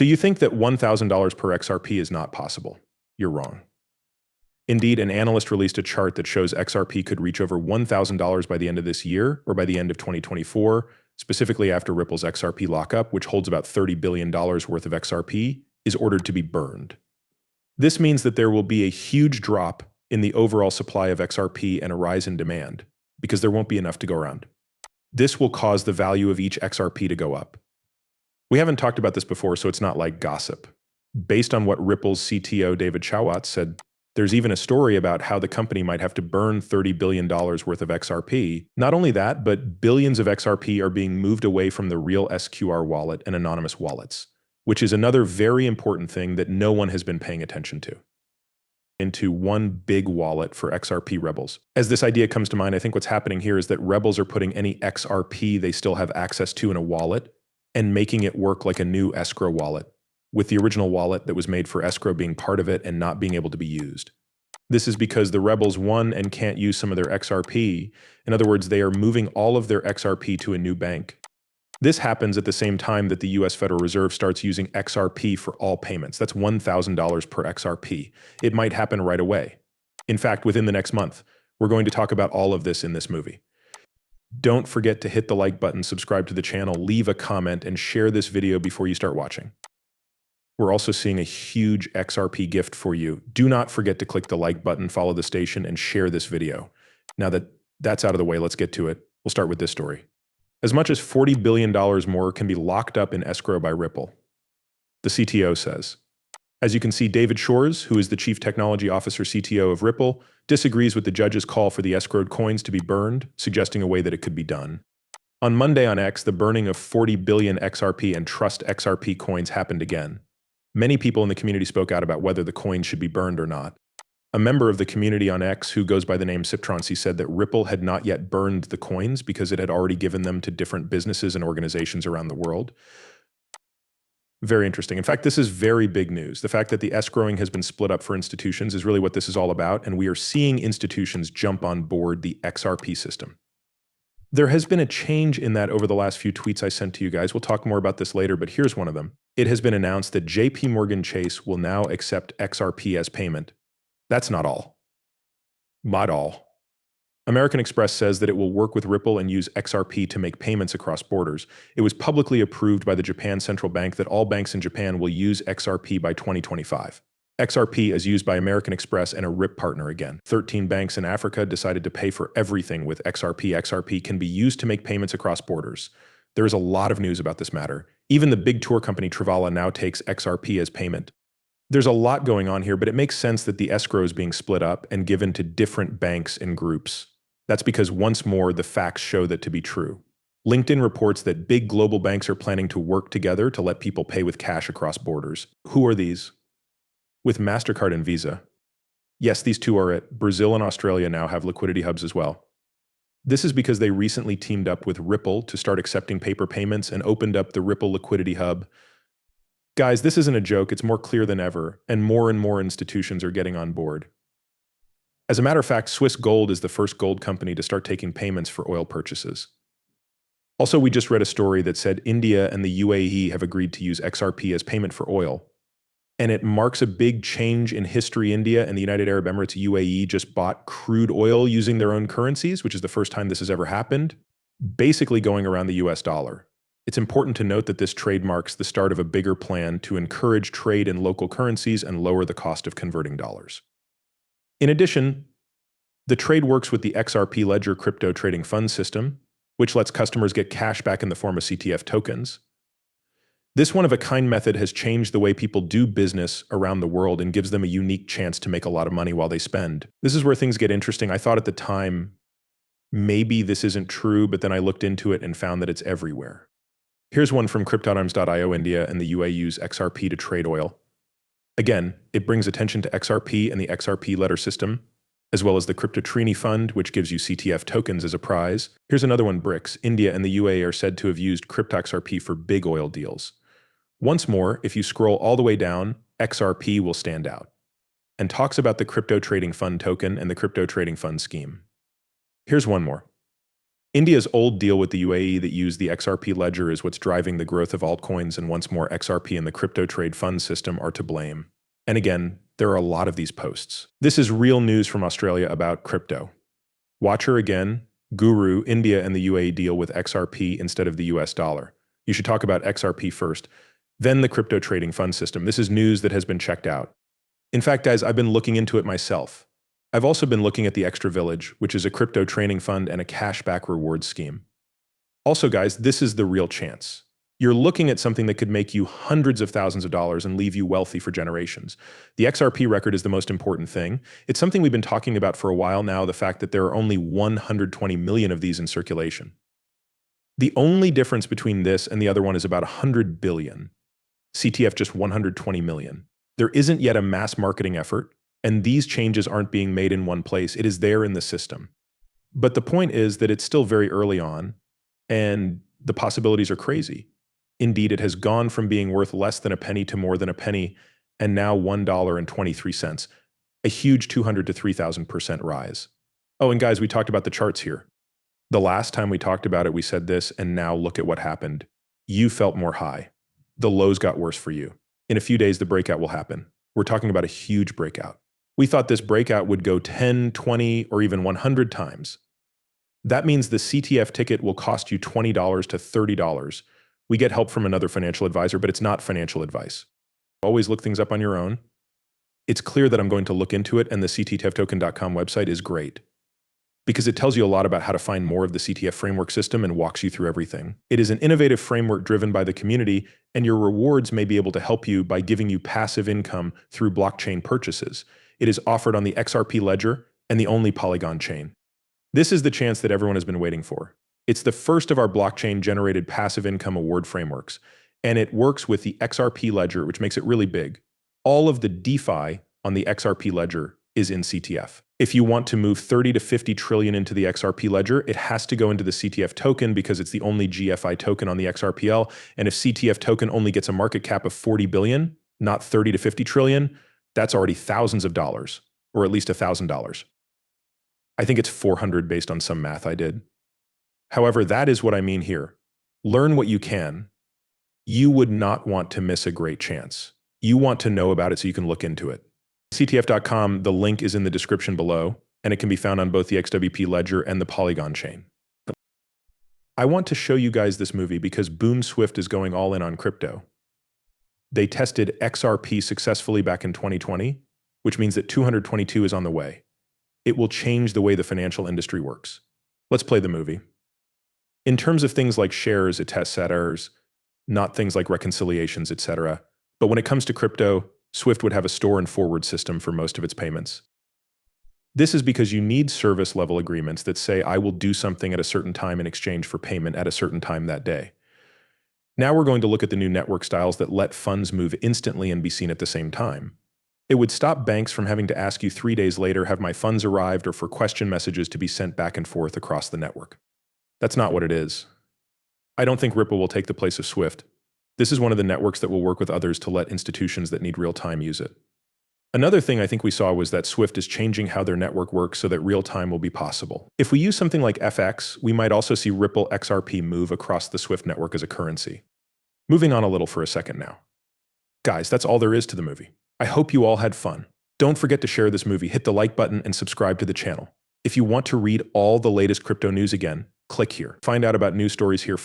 So you think that $1,000 per XRP is not possible. You're wrong. Indeed, an analyst released a chart that shows XRP could reach over $1,000 by the end of this year or by the end of 2024, specifically after Ripple's XRP lockup, which holds about $30 billion worth of XRP, is ordered to be burned. This means that there will be a huge drop in the overall supply of XRP and a rise in demand, because there won't be enough to go around. This will cause the value of each XRP to go up. We haven't talked about this before, so it's not like gossip. Based on what Ripple's CTO David Chawat said, there's even a story about how the company might have to burn $30 billion worth of XRP. Not only that, but billions of XRP are being moved away from the real SQR wallet and anonymous wallets, which is another very important thing that no one has been paying attention to, into one big wallet for XRP rebels. As this idea comes to mind, I think what's happening here is that rebels are putting any XRP they still have access to in a wallet and making it work like a new escrow wallet, with the original wallet that was made for escrow being part of it and not being able to be used. This is because the rebels won and can't use some of their XRP. In other words, they are moving all of their XRP to a new bank. This happens at the same time that the US Federal Reserve starts using XRP for all payments. That's $1,000 per XRP. It might happen right away. In fact, within the next month. We're going to talk about all of this in this movie. Don't forget to hit the like button, subscribe to the channel, leave a comment, and share this video before you start watching. We're also seeing a huge XRP gift for you. Do not forget to click the like button, follow the station, and share this video. Now that that's out of the way, let's get to it. We'll start with this story. As much as $40 billion more can be locked up in escrow by Ripple, the CTO says. As you can see, David Shores, who is the Chief Technology Officer CTO of Ripple, disagrees with the judge's call for the escrowed coins to be burned, suggesting a way that it could be done. On Monday on X, the burning of 40 billion XRP and Trust XRP coins happened again. Many people in the community spoke out about whether the coins should be burned or not. A member of the community on X, who goes by the name Siptroncy, said that Ripple had not yet burned the coins because it had already given them to different businesses and organizations around the world. Very interesting. In fact, this is very big news. The fact that the escrowing has been split up for institutions is really what this is all about, and we are seeing institutions jump on board the XRP system. There has been a change in that over the last few tweets I sent to you guys. We'll talk more about this later, but here's one of them. It has been announced that JP Chase will now accept XRP as payment. That's not all. Not all. American Express says that it will work with Ripple and use XRP to make payments across borders. It was publicly approved by the Japan Central Bank that all banks in Japan will use XRP by 2025. XRP is used by American Express and a RIP partner again. 13 banks in Africa decided to pay for everything with XRP. XRP can be used to make payments across borders. There is a lot of news about this matter. Even the big tour company Travala now takes XRP as payment. There's a lot going on here, but it makes sense that the escrow is being split up and given to different banks and groups. That's because once more, the facts show that to be true. LinkedIn reports that big global banks are planning to work together to let people pay with cash across borders. Who are these? With MasterCard and Visa. Yes, these two are it. Brazil and Australia now have liquidity hubs as well. This is because they recently teamed up with Ripple to start accepting paper payments and opened up the Ripple Liquidity Hub. Guys, this isn't a joke, it's more clear than ever, and more institutions are getting on board. As a matter of fact, Swiss Gold is the first gold company to start taking payments for oil purchases. Also, we just read a story that said India and the UAE have agreed to use XRP as payment for oil. And it marks a big change in history. India and the United Arab Emirates, UAE, just bought crude oil using their own currencies, which is the first time this has ever happened, basically going around the US dollar. It's important to note that this trade marks the start of a bigger plan to encourage trade in local currencies and lower the cost of converting dollars. In addition, the trade works with the XRP Ledger crypto trading fund system, which lets customers get cash back in the form of CTF tokens. This one-of-a-kind method has changed the way people do business around the world and gives them a unique chance to make a lot of money while they spend. This is where things get interesting. I thought at the time, maybe this isn't true, but then I looked into it and found that it's everywhere. Here's one from Cryptotimes.io. India and the UAE use XRP to trade oil. Again, it brings attention to XRP and the XRP letter system, as well as the Crypto Trini Fund, which gives you CTF tokens as a prize. Here's another one, BRICS. India and the UAE are said to have used XRP for big oil deals. Once more, if you scroll all the way down, XRP will stand out and talks about the Crypto Trading Fund token and the Crypto Trading Fund scheme. Here's one more. India's old deal with the UAE that used the XRP ledger is what's driving the growth of altcoins, and once more XRP and the crypto trade fund system are to blame. And again, there are a lot of these posts. This is real news from Australia about crypto. Watch her again. Guru, India and the UAE deal with XRP instead of the US dollar. You should talk about XRP first, then the crypto trading fund system. This is news that has been checked out. In fact, guys, I've been looking into it myself. I've also been looking at the Extra Village, which is a crypto training fund and a cashback rewards scheme. Also, guys, this is the real chance. You're looking at something that could make you hundreds of thousands of dollars and leave you wealthy for generations. The XRP record is the most important thing. It's something we've been talking about for a while now, the fact that there are only 120 million of these in circulation. The only difference between this and the other one is about 100 billion. CTF just 120 million. There isn't yet a mass marketing effort, and these changes aren't being made in one place. It is there in the system. But the point is that it's still very early on, and the possibilities are crazy. Indeed, it has gone from being worth less than a penny to more than a penny, and now $1.23, a huge 200 to 3,000% rise. Oh, and guys, we talked about the charts here. The last time we talked about it, we said this, and now look at what happened. You felt more high. The lows got worse for you. In a few days, the breakout will happen. We're talking about a huge breakout. We thought this breakout would go 10, 20, or even 100 times. That means the CTF ticket will cost you $20 to $30. We get help from another financial advisor, but it's not financial advice. Always look things up on your own. It's clear that I'm going to look into it, and the cttftoken.com website is great because it tells you a lot about how to find more of the CTF framework system and walks you through everything. It is an innovative framework driven by the community, and your rewards may be able to help you by giving you passive income through blockchain purchases. It is offered on the XRP ledger and the only Polygon chain. This is the chance that everyone has been waiting for. It's the first of our blockchain-generated passive income award frameworks, and it works with the XRP ledger, which makes it really big. All of the DeFi on the XRP ledger is in CTF. If you want to move 30 to 50 trillion into the XRP ledger, it has to go into the CTF token because it's the only GFI token on the XRPL, and if CTF token only gets a market cap of 40 billion, not 30 to 50 trillion, that's already thousands of dollars, or at least $1,000. I think it's 400 based on some math I did. However, that is what I mean here. Learn what you can. You would not want to miss a great chance. You want to know about it so you can look into it. CTF.com, the link is in the description below, and it can be found on both the XWP ledger and the Polygon chain. I want to show you guys this movie because Boom Swift is going all in on crypto. They tested XRP successfully back in 2020, which means that 222 is on the way. It will change the way the financial industry works. Let's play the movie. In terms of things like shares, it tests set errors, not things like reconciliations, etc. But when it comes to crypto, Swift would have a store and forward system for most of its payments. This is because you need service level agreements that say, I will do something at a certain time in exchange for payment at a certain time that day. Now we're going to look at the new network styles that let funds move instantly and be seen at the same time. It would stop banks from having to ask you 3 days later, have my funds arrived, or for question messages to be sent back and forth across the network. That's not what it is. I don't think Ripple will take the place of Swift. This is one of the networks that will work with others to let institutions that need real-time use it. Another thing I think we saw was that Swift is changing how their network works so that real-time will be possible. If we use something like FX, we might also see Ripple XRP move across the Swift network as a currency. Moving on a little for a second now. Guys, that's all there is to the movie. I hope you all had fun. Don't forget to share this movie, hit the like button, and subscribe to the channel. If you want to read all the latest crypto news again, click here. Find out about news stories here